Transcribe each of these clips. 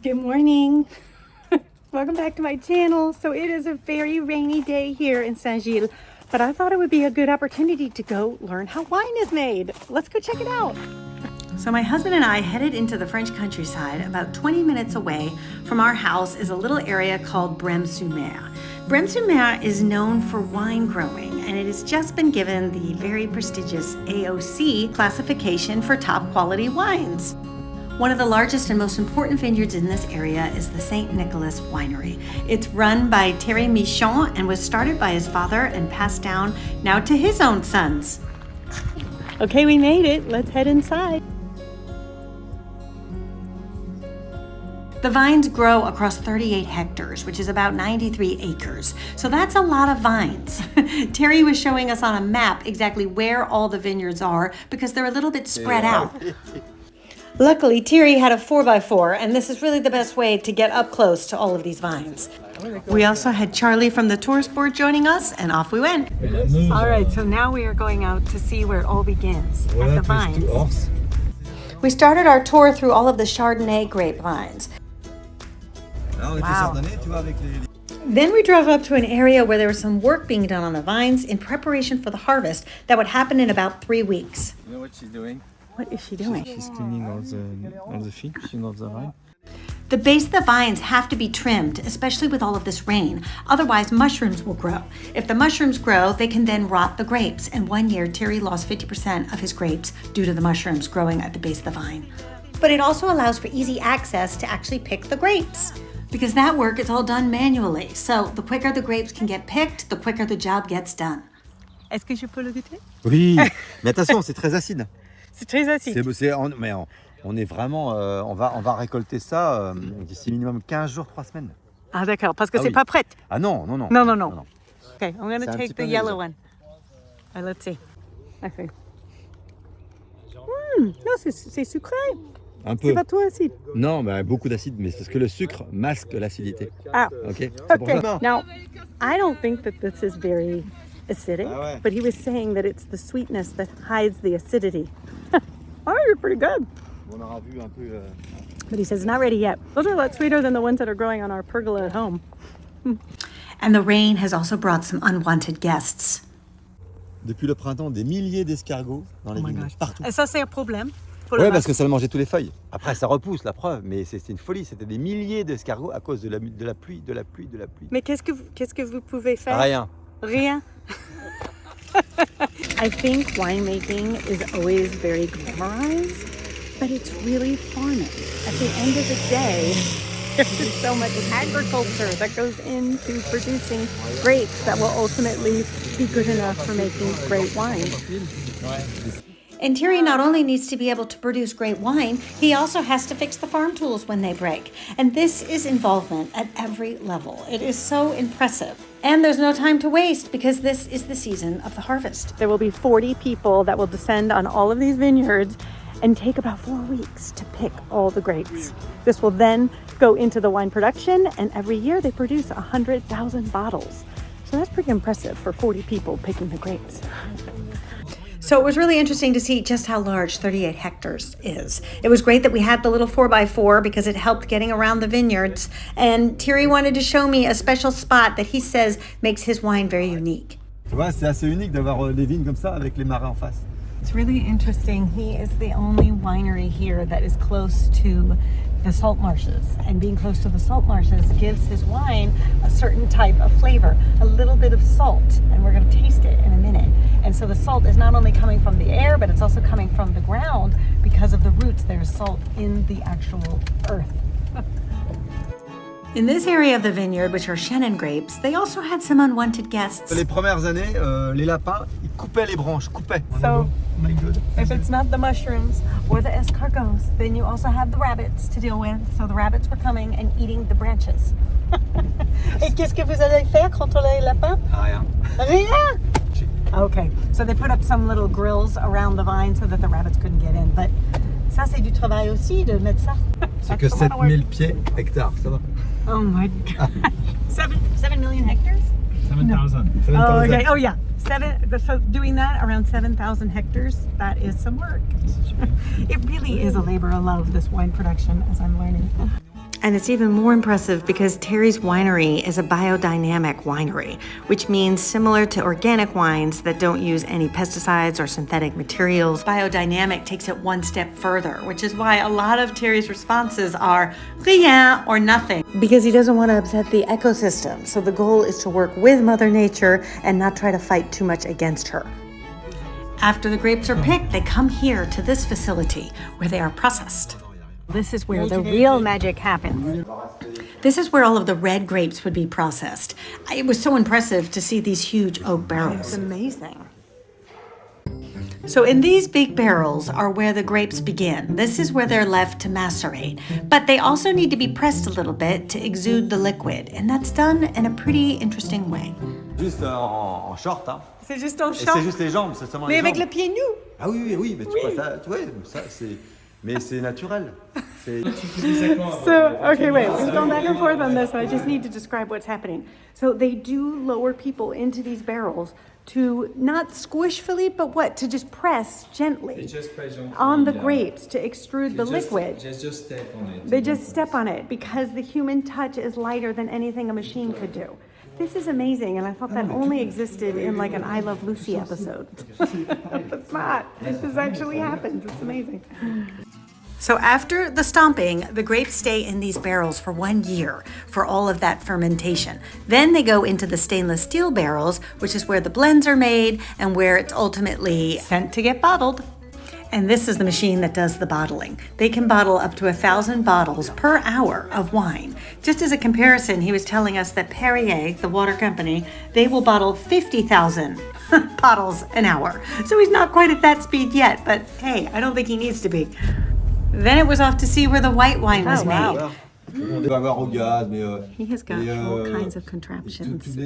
Good morning. Welcome back to my channel. So it is a very rainy day here in Saint-Gilles, but I thought it would be a good opportunity to go learn how wine is made. Let's go check it out. So my husband and I headed into the French countryside. About 20 minutes away from our house is a little area called Brem-sur-Mer. Brem-sur-Mer is known for wine growing, and it has just been given the very prestigious AOC classification for top quality wines. One of the largest and most important vineyards in this area is the St. Nicolas Winery. It's run by Thierry Michon and was started by his father and passed down now to his own sons. Okay, we made it. Let's head inside. The vines grow across 38 hectares, which is about 93 acres. So that's a lot of vines. Terry was showing us on a map exactly where all the vineyards are because they're a little bit spread out. Luckily, Thierry had a 4x4, and this is really the best way to get up close to all of these vines. We also had Charlie from the tourist board joining us, and off we went. All right, so now we are going out to see where it all begins, at the vines. We started our tour through all of the Chardonnay grapevines. Wow. Then we drove up to an area where there was some work being done on the vines in preparation for the harvest that would happen in about 3 weeks. You know what she's doing? What is she doing? She's cleaning all the finishing of the vine. The base of the vines have to be trimmed, especially with all of this rain. Otherwise, mushrooms will grow. If the mushrooms grow, they can then rot the grapes. And 1 year, Terry lost 50% of his grapes due to the mushrooms growing at the base of the vine. But it also allows for easy access to actually pick the grapes, because that work is all done manually. So the quicker the grapes can get picked, the quicker the job gets done. Est-ce que je peux le goûter? Oui, mais attention, c'est très acide. C'est très acide. On est vraiment, on va récolter ça d'ici minimum 15 jours, 3 semaines. Ah d'accord, parce que c'est oui. pas prête. Ah non. No. Okay, I'm going to take the yellow one. Let's see. Okay. Non, c'est sucré. Un peu. C'est pas trop acide. Non, mais beaucoup d'acide, mais c'est parce que le sucre masque l'acidité. Ah. Okay. Okay. Now, I don't think that this is very acidic, but he was saying that it's the sweetness that hides the acidity. Oh, you're pretty good. On aura vu un peu. But he says, not ready yet. Those are a lot sweeter than the ones that are growing on our pergola at home. And the rain has also brought some unwanted guests. Depuis le printemps, des milliers d'escargots dans les vignes, partout. Et ça, c'est un problème? Oui, parce que ça mangeait toutes les feuilles. Après, ça repousse, la preuve, mais c'est une folie. C'était des milliers d'escargots à cause de la pluie. Mais qu'est-ce que vous pouvez faire? Rien. I think winemaking is always very glamorized, but it's really fun. At the end of the day, there's so much agriculture that goes into producing grapes that will ultimately be good enough for making great wine. And Thierry not only needs to be able to produce great wine, he also has to fix the farm tools when they break. And this is involvement at every level. It is so impressive. And there's no time to waste because this is the season of the harvest. There will be 40 people that will descend on all of these vineyards and take about 4 weeks to pick all the grapes. This will then go into the wine production, and every year they produce 100,000 bottles. So that's pretty impressive for 40 people picking the grapes. So it was really interesting to see just how large 38 hectares is. It was great that we had the little 4x4 because it helped getting around the vineyards. And Thierry wanted to show me a special spot that he says makes his wine very unique. Tu vois, c'est assez unique d'avoir des vignes comme ça avec les marais en face. It's really interesting. He is the only winery here that is close to the salt marshes, and being close to the salt marshes gives his wine a certain type of flavor, a little bit of salt, and we're going to taste it in a minute. And so the salt is not only coming from the air, but it's also coming from the ground because of the roots. There's salt in the actual earth. In this area of the vineyard, which are Chenin grapes, they also had some unwanted guests. Les premières années, les lapins, ils coupaient les branches, So, if it's not the mushrooms or the escargots, then you also have the rabbits to deal with. So the rabbits were coming and eating the branches. Et qu'est-ce que vous allez faire contre les lapins? Rien. Rien? Okay, so they put up some little grills around the vine so that the rabbits couldn't get in. But ça, c'est du travail aussi de mettre ça. C'est que 7000 pieds hectares, ça va. Oh my God. 7 million hectares? 7,000. Oh, okay. Oh, yeah. So doing that around 7,000 hectares, that is some work. It really is a labor of love, this wine production, as I'm learning. And it's even more impressive because Terry's winery is a biodynamic winery, which means similar to organic wines that don't use any pesticides or synthetic materials. Biodynamic takes it one step further, which is why a lot of Terry's responses are rien or nothing, because he doesn't want to upset the ecosystem. So the goal is to work with Mother Nature and not try to fight too much against her. After the grapes are picked, they come here to this facility where they are processed. This is where the real magic happens. This is where all of the red grapes would be processed. It was so impressive to see these huge oak barrels. It's amazing. So in these big barrels are where the grapes begin. This is where they're left to macerate. But they also need to be pressed a little bit to exude the liquid. And that's done in a pretty interesting way. Juste en short, hein. C'est juste en Et short. c'est juste les jambes, c'est seulement Mais les avec jambes. le pied nu. Ah oui, mais tu vois ça, ouais, ça c'est, mais c'est naturel. C'est. So, okay, wait, we've gone back and forth on this, so I just need to describe what's happening. So they do lower people into these barrels to not squish Philippe, but what? To just press gently on the grapes to extrude the liquid. Just step on it. They just step on it because the human touch is lighter than anything a machine could do. This is amazing, and I thought that only existed in like an I Love Lucy episode. It's not. This actually happens. It's amazing. So after the stomping, the grapes stay in these barrels for 1 year for all of that fermentation. Then they go into the stainless steel barrels, which is where the blends are made and where it's ultimately sent to get bottled. And this is the machine that does the bottling. They can bottle up to 1,000 bottles per hour of wine. Just as a comparison, he was telling us that Perrier, the water company, they will bottle 50,000 bottles an hour. So he's not quite at that speed yet, but hey, I don't think he needs to be. Then it was off to see where the white wine was made. He has got all kinds of contraptions.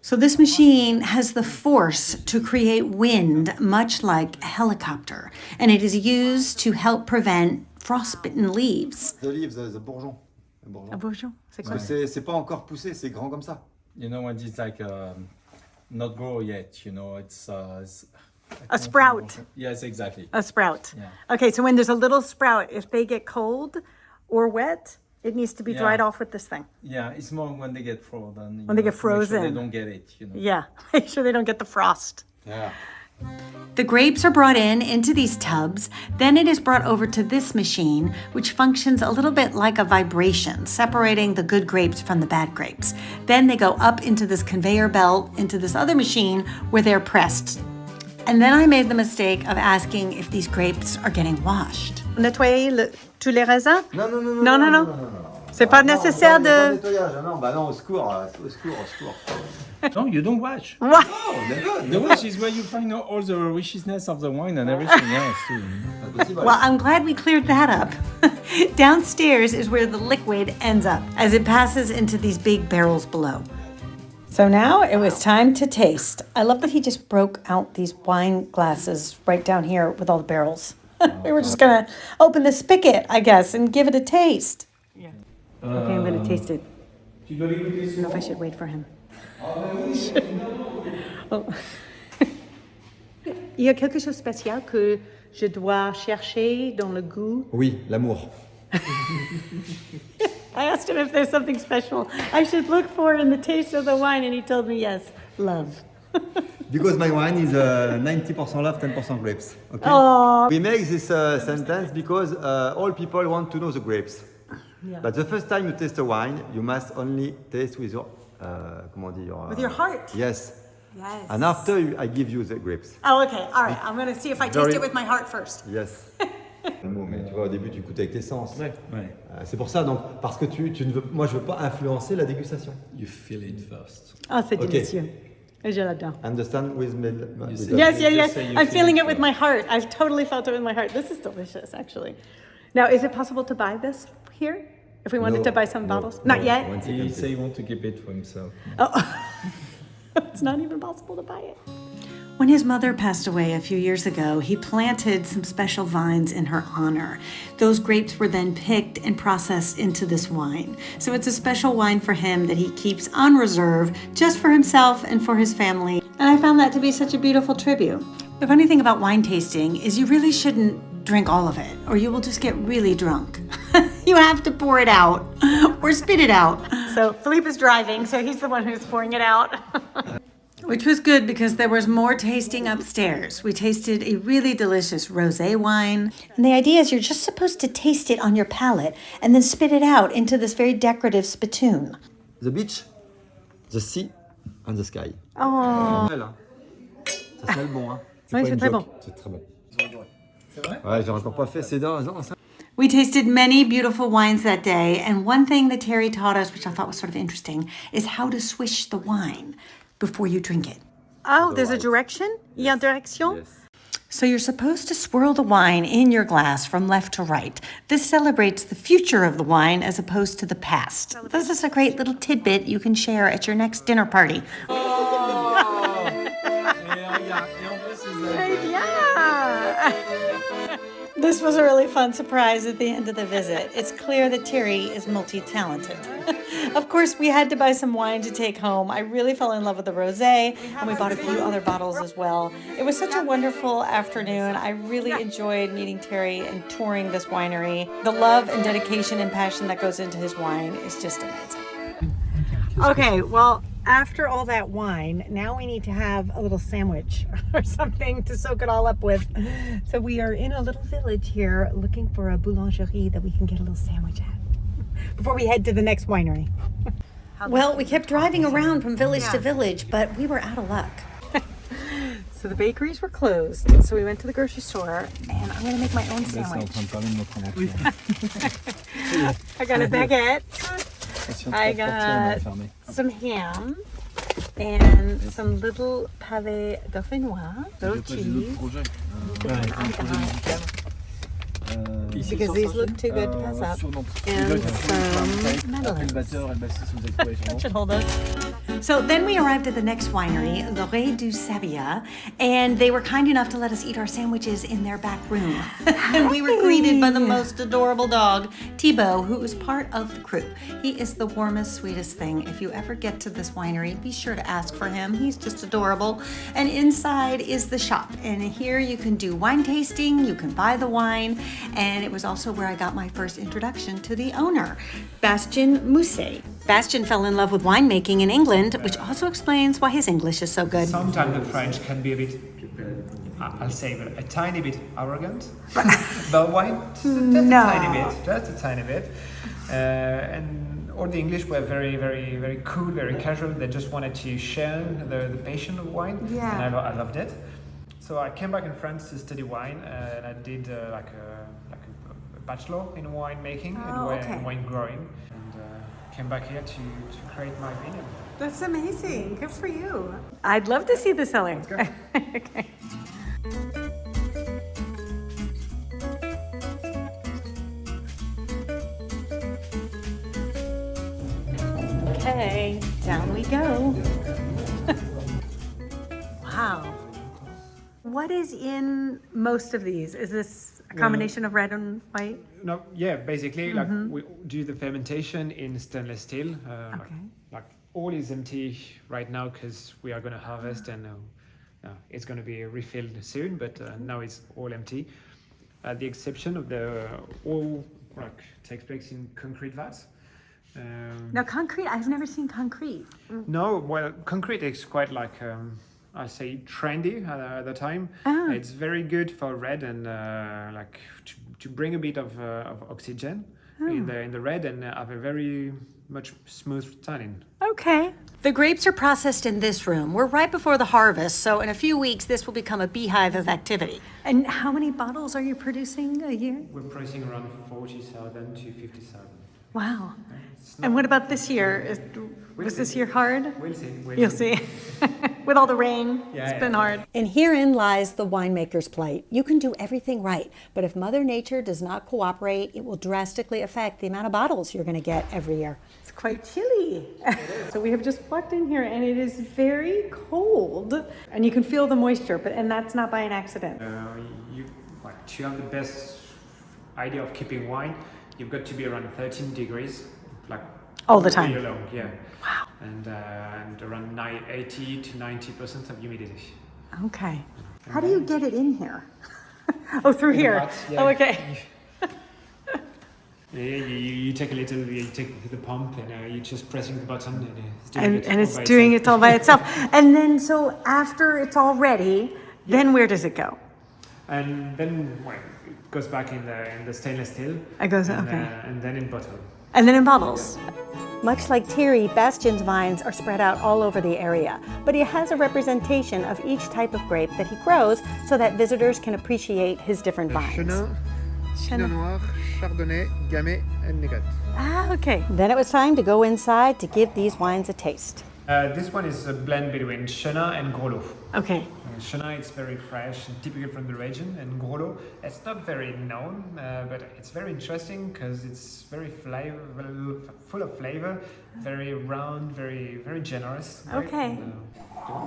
So this machine has the force to create wind, much like a helicopter, and it is used to help prevent frostbitten leaves. The leaves, the bourgeon. Un bourgeon, c'est quoi? Parce que c'est pas encore poussé, c'est grand comme ça. You know, when it's like not grow yet, you know, it's A sprout. Yes, exactly. A sprout. Yeah. Okay, so when there's a little sprout, if they get cold or wet, it needs to be dried off with this thing. Yeah, it's more when they get frozen. When they get frozen. Make sure they don't get it, you know. Yeah, make sure they don't get the frost. Yeah. The grapes are brought into these tubs. Then it is brought over to this machine, which functions a little bit like a vibration, separating the good grapes from the bad grapes. Then they go up into this conveyor belt, into this other machine where they're pressed. And then I made the mistake of asking if these grapes are getting washed. Nettoyer tous les raisins? Non. C'est pas nécessaire de... Nettoyage, non, bah non, au secours. No, you don't wash. What? The wash is where you find all the richness of the wine and everything else too. Well, I'm glad we cleared that up. Downstairs is where the liquid ends up as it passes into these big barrels below. So now it was time to taste. I love that he just broke out these wine glasses right down here with all the barrels. We were just gonna open the spigot, I guess, and give it a taste. Yeah. Okay, I'm gonna taste it. I don't know if I should wait for him. Oh. Il y a quelque chose de spécial que je dois chercher dans le goût. Oui, l'amour. I asked him if there's something special I should look for in the taste of the wine, and he told me yes, love. Because my wine is 90% love, 10% grapes. Okay. Oh. We make this sentence because all people want to know the grapes. Yeah. But the first time you taste a wine, you must only taste with your, comment on dit, With your heart. Yes. Yes. And after I give you the grapes. Oh, okay. All right. I'm going to see if I taste Very- it with my heart first. Yes. Mais tu vois, au début, tu goûtes avec tes sens. Ouais. C'est pour ça, donc, parce que tu ne veux, moi, je veux pas influencer la dégustation. You feel it first. Oh, c'est Okay. délicieux. Je l'adore. Understand with me? say- Yes. Just say you I'm feel feeling it it with my heart. I've totally felt it with my heart. This is delicious, actually. Now, is it possible to buy this here? If we wanted to buy some bottles? Not yet? One second, He please. say he want to keep it for himself. Oh, it's not even possible to buy it. When his mother passed away a few years ago, he planted some special vines in her honor. Those grapes were then picked and processed into this wine. So it's a special wine for him that he keeps on reserve just for himself and for his family. And I found that to be such a beautiful tribute. The funny thing about wine tasting is you really shouldn't drink all of it, or you will just get really drunk. You have to pour it out or spit it out. So Philippe is driving, so he's the one who's pouring it out. Which was good because there was more tasting upstairs. We tasted a really delicious rosé wine. And the idea is you're just supposed to taste it on your palate and then spit it out into this very decorative spittoon. The beach, the sea, and the sky. Oh. Ça smelle bon, hein. Oui, c'est très bon. C'est très bon. Ouais, j'ai encore pas fait. C'est dans ça. We tasted many beautiful wines that day, and one thing that Terry taught us, which I thought was sort of interesting, is how to swish the wine before you drink it. Oh, there's a direction? Il y a une direction? Yes. So you're supposed to swirl the wine in your glass from left to right. This celebrates the future of the wine as opposed to the past. This is a great little tidbit you can share at your next dinner party. This was a really fun surprise at the end of the visit. It's clear that Terry is multi-talented. Of course, we had to buy some wine to take home. I really fell in love with the rosé, and we bought a few other bottles as well. It was such a wonderful afternoon. I really enjoyed meeting Terry and touring this winery. The love and dedication and passion that goes into his wine is just amazing. Okay, well, after all that wine, now we need to have a little sandwich or something to soak it all up with. So we are in a little village here looking for a boulangerie that we can get a little sandwich at before we head to the next winery. Well, we kept driving around from village to village, but we were out of luck. So the bakeries were closed, so we went to the grocery store, and I'm going to make my own sandwich. I got a baguette. I got some ham and some little pavés dauphinois, little cheese. Because these look too good to pass up. And some madeleines. That should hold us. So then we arrived at the next winery, L'Oreille du Sabia, and they were kind enough to let us eat our sandwiches in their back room. And we were greeted by the most adorable dog, Thibaut, who is part of the crew. He is the warmest, sweetest thing. If you ever get to this winery, be sure to ask for him. He's just adorable. And inside is the shop. And here you can do wine tasting, you can buy the wine, and it was also where I got my first introduction to the owner, Bastien Mousset. Bastien fell in love with winemaking in England, which also explains why his English is so good. Sometimes the French can be a bit, I'll say, a tiny bit arrogant. But wine, just a tiny bit. And all the English were very, very, very cool, very casual. They just wanted to share the passion of wine, and I loved it. So I came back in France to study wine, and I did like a bachelor in winemaking and wine growing, and came back here to create my vineyard. That's amazing. Good for you. I'd love to see the cellar. Let's go. Okay. Okay, down we go. Wow. What is in most of these? Is this a combination of red and white? No, yeah, basically, like we do the fermentation in stainless steel. Like all is empty right now because we are going to harvest and it's going to be refilled soon, but now it's all empty. The exception of the all takes place in concrete vats. Now, concrete, I've never seen concrete. No, well, concrete is quite like, I say, trendy at the time. It's very good for red and like to bring a bit of oxygen in the red and have a very much smooth tannin. Okay. The grapes are processed in this room. We're right before the harvest, so in a few weeks this will become a beehive of activity. And how many bottles are you producing a year? We're producing around 40,000 to 50,000. Wow. And what about this year? Was this year hard? We'll see. You'll see. With all the rain, it's been hard. And herein lies the winemaker's plight. You can do everything right, but if Mother Nature does not cooperate, it will drastically affect the amount of bottles you're going to get every year. It's quite chilly. So we have just walked in here and it is very cold. And you can feel the moisture, and that's not by an accident. To have the best idea of keeping wine, you've got to be around 13 degrees, like all the time. Really long, yeah. Wow. And around 80 to 90% of humidity. Okay. How do you get it in here? Oh, through here. Yeah. Oh, okay. You take a little, you take the pump, and you're just pressing the button, and It's doing it all by itself. And then, so after it's all ready, then where does it go? And then it goes back in the stainless steel. It goes, and, okay. And then in bottle. And then in bottles. Much like Thierry, Bastien's vines are spread out all over the area, but he has a representation of each type of grape that he grows so that visitors can appreciate his different vines. Chenin, Pinot Noir, Chardonnay, Gamay, and Négat. Ah, okay. Then it was time to go inside to give these wines a taste. This one is a blend between Chenin and Gros Lot. Okay. Chenin is very fresh and typical from the region, and Gros Lot, it's not very known, but it's very interesting because it's very full of flavor, very round, very generous. Okay.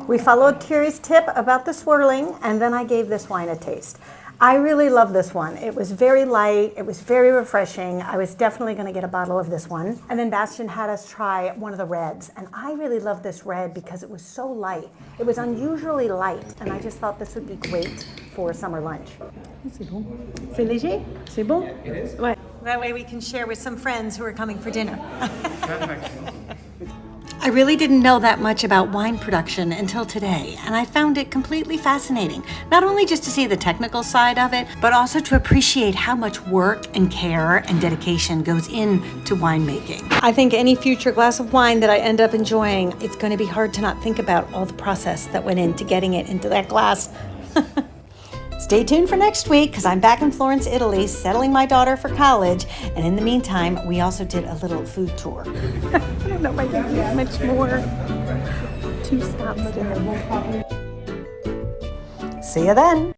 We followed Thierry's tip about the swirling, and then I gave this wine a taste. I really love this one. It was very light, it was very refreshing. I was definitely going to get a bottle of this one. And then Bastien had us try one of the reds, and I really love this red because it was so light. It was unusually light, and I just thought this would be great for summer lunch. C'est bon. C'est léger? C'est bon? It is. Ouais. That way we can share with some friends who are coming for dinner. Perfect. I really didn't know that much about wine production until today, and I found it completely fascinating, not only just to see the technical side of it, but also to appreciate how much work and care and dedication goes into winemaking. I think any future glass of wine that I end up enjoying, it's going to be hard to not think about all the process that went into getting it into that glass. Stay tuned for next week because I'm back in Florence, Italy, settling my daughter for college. And in the meantime, we also did a little food tour. I don't know if I can do much more. 2 stops in. See you then.